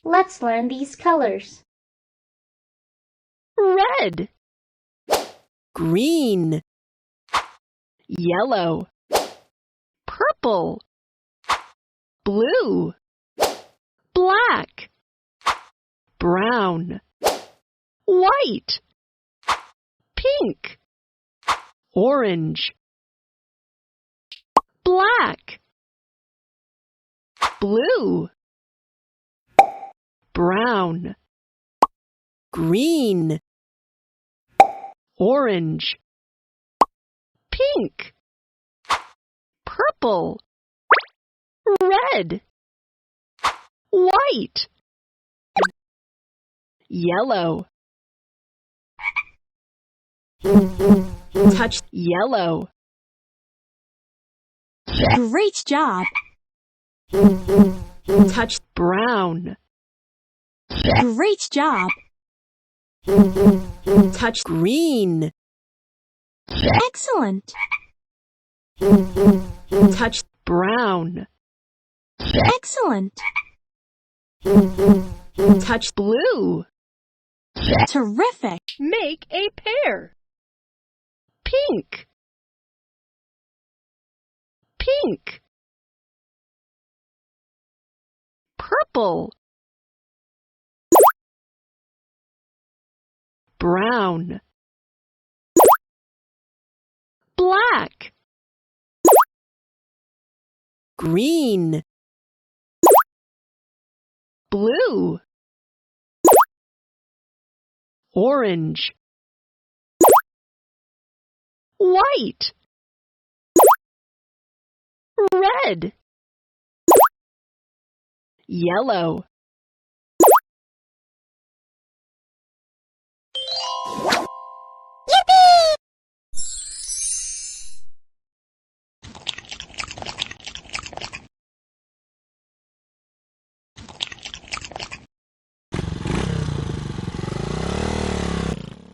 Let's learn these colors. Red, green, yellow, purple, blue, black, brown, white, pink, orange, black, blue, brown, green, orange, pink, purple, red, white, yellow. Touch yellow. Great job. Touch brown. Great job. Touch green. Excellent. Touch brown. Excellent. Touch blue. Terrific. Make a pair. Pink. Pink. Purple. Brown. Black. Green. Blue. Orange. White. Red. Yellow.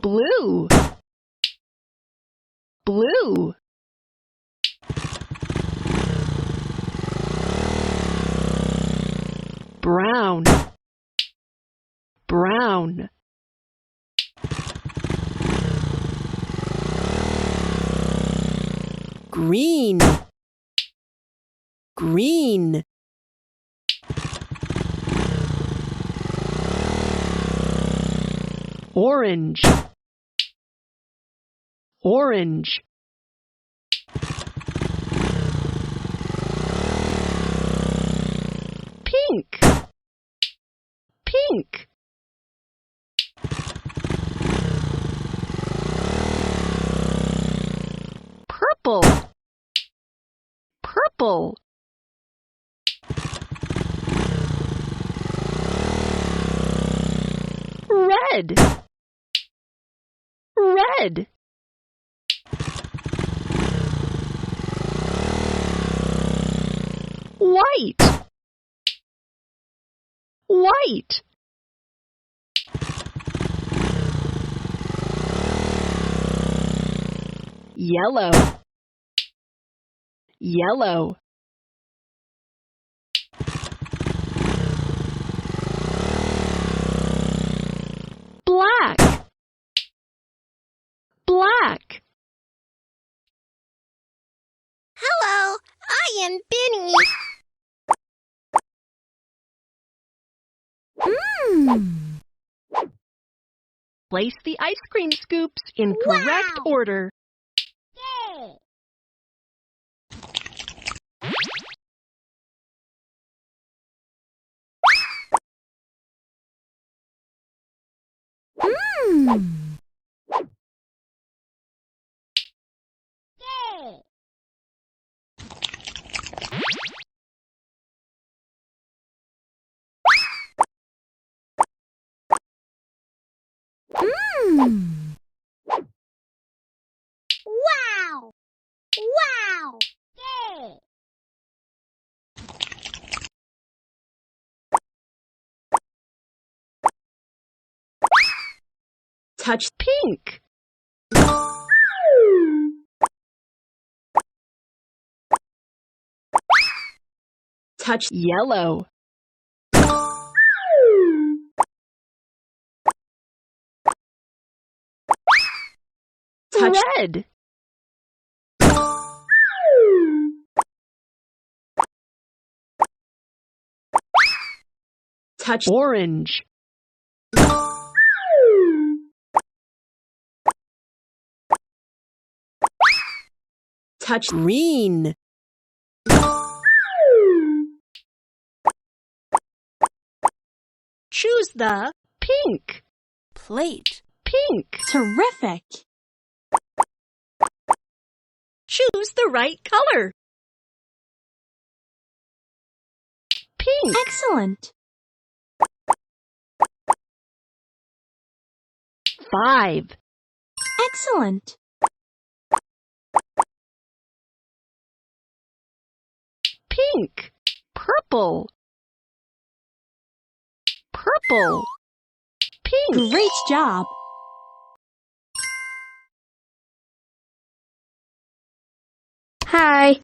Blue. Blue. Brown. Brown. Green. Green. Orange. Orange. Pink. Pink. Purple. Purple. Red. Red. White. White. Yellow. Yellow. Black. Black. Hello, I am Benny. Place the ice cream scoops in correct Wow. order. Yay! Yay! Wow! Wow! Yay! Touch pink. Touch yellow. Touch red. Touch Orange. touch Green. Choose the pink. plate. Pink. Terrific. Choose the right color. Pink. Excellent. 5. Excellent. Pink. Purple. Purple. Pink. Great job. Hi.